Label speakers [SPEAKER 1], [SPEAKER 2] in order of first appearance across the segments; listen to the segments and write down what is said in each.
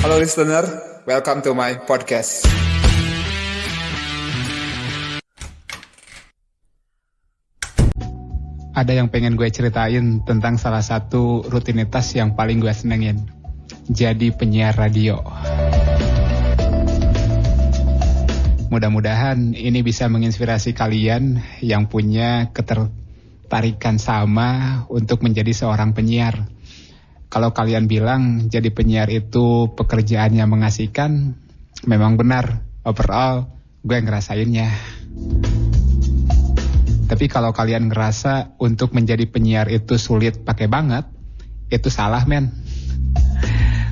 [SPEAKER 1] Halo listener, welcome to my podcast.
[SPEAKER 2] Ada yang pengen gue ceritain tentang salah satu rutinitas yang paling gue senengin. Jadi penyiar radio. Mudah-mudahan ini bisa menginspirasi kalian yang punya ketertarikan sama untuk menjadi seorang penyiar. Kalau kalian bilang jadi penyiar itu pekerjaan yang mengasihkan, memang benar. Overall, gue ngerasainnya. Tapi kalau kalian ngerasa untuk menjadi penyiar itu sulit pakai banget, itu salah men.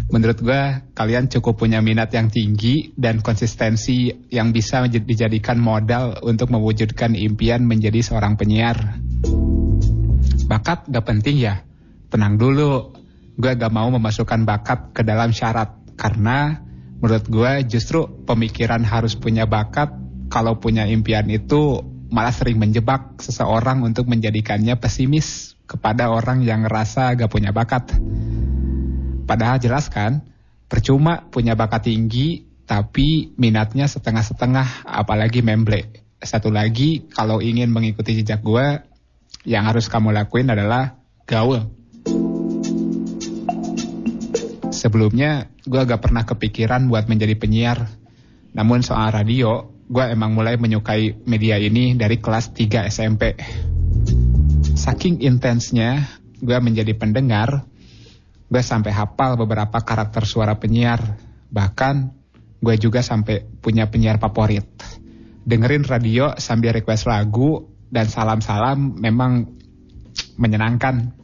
[SPEAKER 2] Menurut gue, kalian cukup punya minat yang tinggi dan konsistensi yang bisa dijadikan modal untuk mewujudkan impian menjadi seorang penyiar. Bakat gak penting ya? Tenang dulu. Gue gak mau memasukkan bakat ke dalam syarat, karena menurut gue justru pemikiran harus punya bakat kalau punya impian itu malah sering menjebak seseorang untuk menjadikannya pesimis kepada orang yang ngerasa gak punya bakat. Padahal jelas kan, percuma punya bakat tinggi tapi minatnya setengah-setengah, apalagi memble. Satu lagi, kalau ingin mengikuti jejak gue, yang harus kamu lakuin adalah gaul. Sebelumnya, gue gak pernah kepikiran buat menjadi penyiar. Namun soal radio, gue emang mulai menyukai media ini dari kelas 3 SMP. Saking intensnya, gue menjadi pendengar, gue sampai hafal beberapa karakter suara penyiar. Bahkan, gue juga sampai punya penyiar favorit. Dengerin radio sambil request lagu dan salam-salam memang menyenangkan.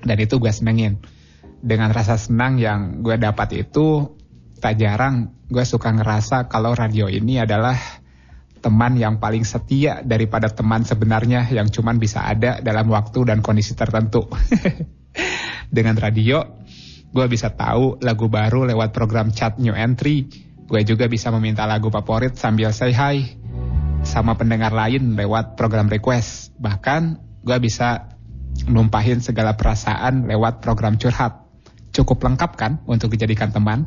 [SPEAKER 2] Dan itu gue senengin. Dengan rasa senang yang gue dapat itu, tak jarang gue suka ngerasa kalau radio ini adalah teman yang paling setia daripada teman sebenarnya yang cuman bisa ada dalam waktu dan kondisi tertentu. Dengan radio, gue bisa tahu lagu baru lewat program chat new entry. Gue juga bisa meminta lagu favorit sambil say hi sama pendengar lain lewat program request. Bahkan gue bisa numpahin segala perasaan lewat program curhat. Cukup lengkap kan untuk dijadikan teman?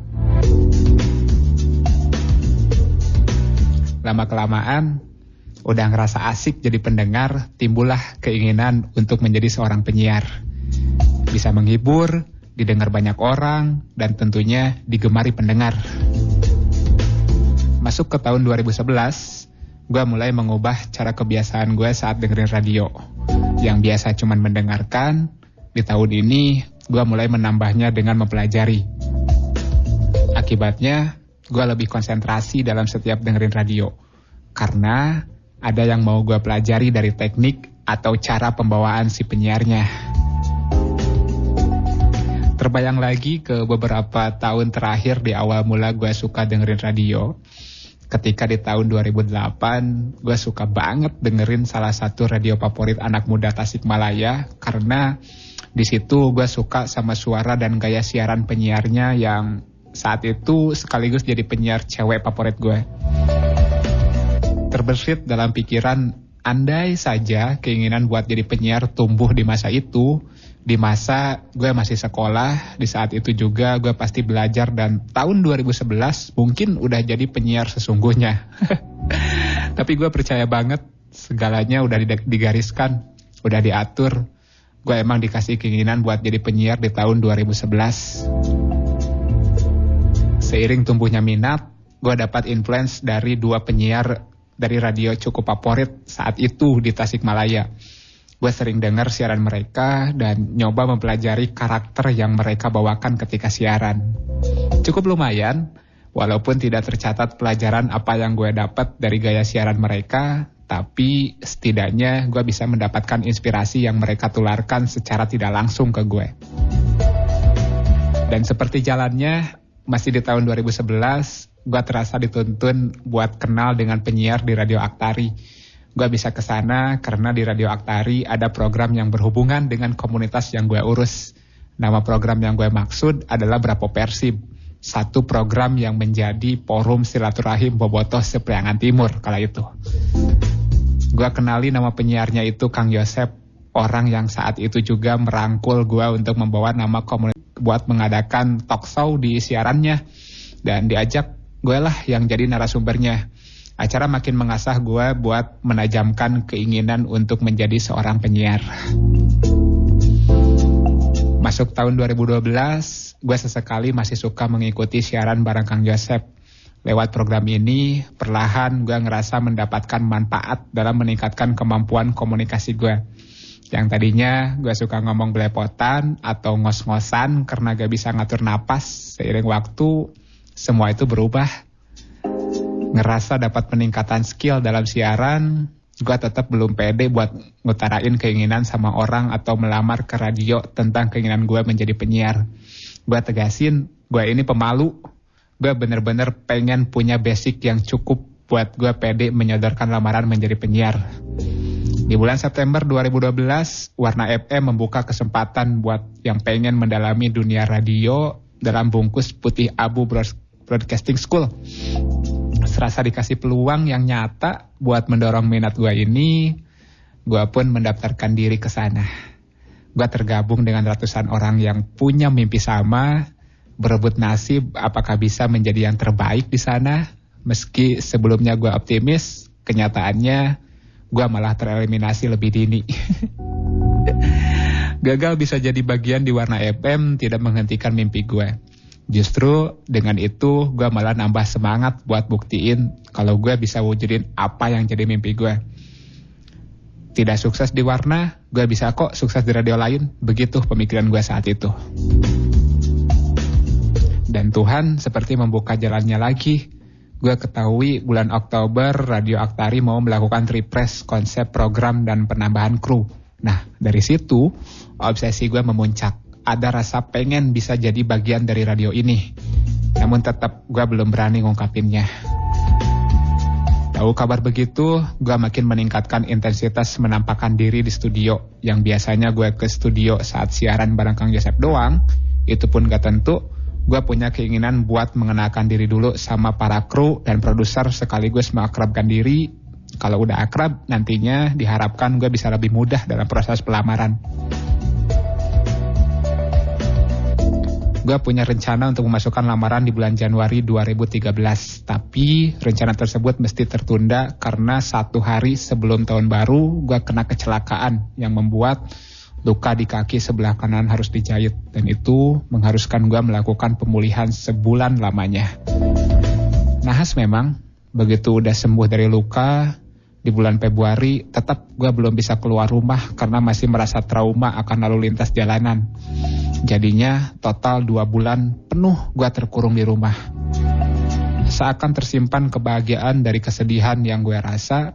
[SPEAKER 2] Lama-kelamaan, udah ngerasa asik jadi pendengar, timbullah keinginan untuk menjadi seorang penyiar. Bisa menghibur, didengar banyak orang, dan tentunya digemari pendengar. Masuk ke tahun 2011, gue mulai mengubah cara kebiasaan gue saat dengerin radio. Yang biasa cuman mendengarkan, di tahun ini gue mulai menambahnya dengan mempelajari. Akibatnya, gue lebih konsentrasi dalam setiap dengerin radio. Karena ada yang mau gue pelajari dari teknik atau cara pembawaan si penyiarnya. Terbayang lagi ke beberapa tahun terakhir di awal mula gue suka dengerin radio. Ketika di tahun 2008, gue suka banget dengerin salah satu radio favorit anak muda Tasikmalaya. Karena di situ gue suka sama suara dan gaya siaran penyiarnya yang saat itu sekaligus jadi penyiar cewek favorit gue. Terbersit dalam pikiran, andai saja keinginan buat jadi penyiar tumbuh di masa itu, di masa gue masih sekolah, di saat itu juga gue pasti belajar dan tahun 2011 mungkin udah jadi penyiar sesungguhnya. Tapi gue percaya banget segalanya udah digariskan, udah diatur. Gue emang dikasih keinginan buat jadi penyiar di tahun 2011. Seiring tumbuhnya minat, gue dapat influence dari dua penyiar dari radio cukup favorit saat itu di Tasikmalaya. Gue sering dengar siaran mereka dan nyoba mempelajari karakter yang mereka bawakan ketika siaran. Cukup lumayan, walaupun tidak tercatat pelajaran apa yang gue dapat dari gaya siaran mereka, tapi setidaknya gue bisa mendapatkan inspirasi yang mereka tularkan secara tidak langsung ke gue. Dan seperti jalannya, masih di tahun 2011, gue terasa dituntun buat kenal dengan penyiar di Radio Aktari. Gue bisa kesana karena di Radio Aktari ada program yang berhubungan dengan komunitas yang gue urus. Nama program yang gue maksud adalah Brapo Persib. Satu program yang menjadi forum silaturahim bobotoh Sepriangan Timur kala itu. Gue kenali nama penyiarnya itu Kang Yosep, orang yang saat itu juga merangkul gue untuk membawa nama komunitas buat mengadakan talk show di siarannya. dan diajak gue lah yang jadi narasumbernya. Acara makin mengasah gue buat menajamkan keinginan untuk menjadi seorang penyiar. Masuk tahun 2012, gue sesekali masih suka mengikuti siaran bareng Kang Joseph. Lewat program ini, perlahan gue ngerasa mendapatkan manfaat dalam meningkatkan kemampuan komunikasi gue. Yang tadinya gue suka ngomong belepotan atau ngos-ngosan karena gak bisa ngatur napas. Seiring waktu, semua itu berubah. Ngerasa dapat peningkatan skill dalam siaran, gue tetap belum pede buat ngutarain keinginan sama orang atau melamar ke radio tentang keinginan gue menjadi penyiar. Gue tegasin, gue ini pemalu. Gue bener-bener pengen punya basic yang cukup buat gue pede menyodorkan lamaran menjadi penyiar. Di bulan September 2012, Warna FM membuka kesempatan buat yang pengen mendalami dunia radio dalam bungkus Putih Abu Broadcasting School. Serasa dikasih peluang yang nyata buat mendorong minat gue ini, gue pun mendaftarkan diri ke sana. Gue tergabung dengan ratusan orang yang punya mimpi sama, berebut nasib apakah bisa menjadi yang terbaik di sana. Meski sebelumnya gue optimis, kenyataannya gue malah tereliminasi lebih dini. Gagal bisa jadi bagian di Warna FM tidak menghentikan mimpi gue. Justru dengan itu gue malah nambah semangat buat buktiin kalau gue bisa wujudin apa yang jadi mimpi gue. Tidak sukses di Warna, gue bisa kok sukses di radio lain. Begitu pemikiran gue saat itu. Dan Tuhan seperti membuka jalannya lagi. Gue ketahui bulan Oktober Radio Aktari mau melakukan refresh konsep program dan penambahan kru. Nah dari situ obsesi gue memuncak. Ada rasa pengen bisa jadi bagian dari radio ini. Namun tetap gue belum berani ngungkapinnya. Tahu kabar begitu, gue makin meningkatkan intensitas menampakkan diri di studio. Yang biasanya gue ke studio saat siaran bareng Kang Joseph doang, itu pun gak tentu. Gue punya keinginan buat mengenalkan diri dulu sama para kru dan produser sekaligus mengakrabkan diri. Kalau udah akrab, nantinya diharapkan gue bisa lebih mudah dalam proses pelamaran. Gue punya rencana untuk memasukkan lamaran di bulan Januari 2013. Tapi rencana tersebut mesti tertunda karena 1 hari sebelum tahun baru gue kena kecelakaan yang membuat luka di kaki sebelah kanan harus dijahit. Dan itu mengharuskan gue melakukan pemulihan sebulan lamanya. Nahas memang, begitu udah sembuh dari luka, di bulan Februari tetap gue belum bisa keluar rumah karena masih merasa trauma akan lalu lintas jalanan. Jadinya total 2 bulan penuh gue terkurung di rumah. Seakan tersimpan kebahagiaan dari kesedihan yang gue rasa.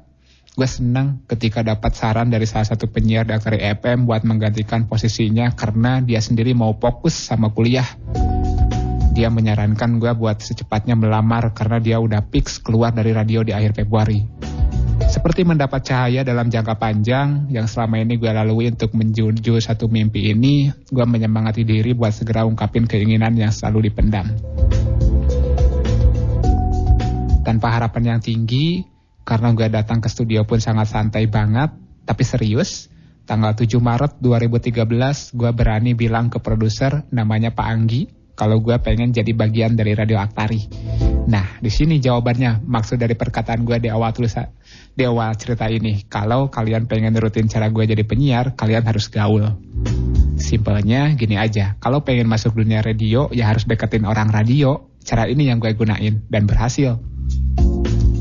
[SPEAKER 2] Gue senang ketika dapat saran dari salah satu penyiar di Aktari FM buat menggantikan posisinya karena dia sendiri mau fokus sama kuliah. Dia menyarankan gue buat secepatnya melamar karena dia udah fix keluar dari radio di akhir Februari. Seperti mendapat cahaya dalam jangka panjang yang selama ini gue lalui untuk menjuju satu mimpi ini, gue menyemangati diri buat segera ungkapin keinginan yang selalu dipendam. Tanpa harapan yang tinggi, karena gue datang ke studio pun sangat santai banget, tapi serius, tanggal 7 Maret 2013 gue berani bilang ke produser namanya Pak Anggi, kalau gue pengen jadi bagian dari Radio Aktari. Nah, di sini jawabannya, maksud dari perkataan gue di awal cerita ini. Kalau kalian pengen nurutin cara gue jadi penyiar, kalian harus gaul. Simpelnya gini aja, kalau pengen masuk dunia radio, ya harus deketin orang radio. Cara ini yang gue gunain, dan berhasil.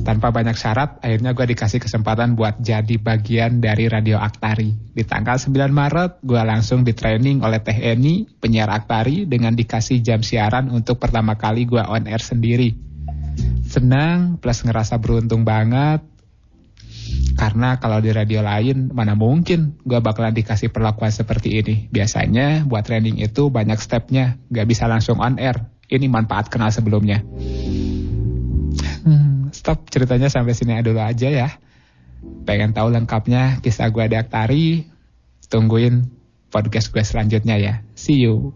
[SPEAKER 2] Tanpa banyak syarat, akhirnya gue dikasih kesempatan buat jadi bagian dari Radio Aktari. Di tanggal 9 Maret, gue langsung di-training oleh Teh Eni, penyiar Aktari, dengan dikasih jam siaran untuk pertama kali gue on air sendiri. Senang plus ngerasa beruntung banget. Karena kalau di radio lain mana mungkin gue bakalan dikasih perlakuan seperti ini. Biasanya buat training itu banyak stepnya, gak bisa langsung on air. Ini manfaat kenal sebelumnya. Stop ceritanya sampai sini dulu aja ya. Pengen tahu lengkapnya kisah gue di Aktari? Tungguin podcast gue selanjutnya ya. See you.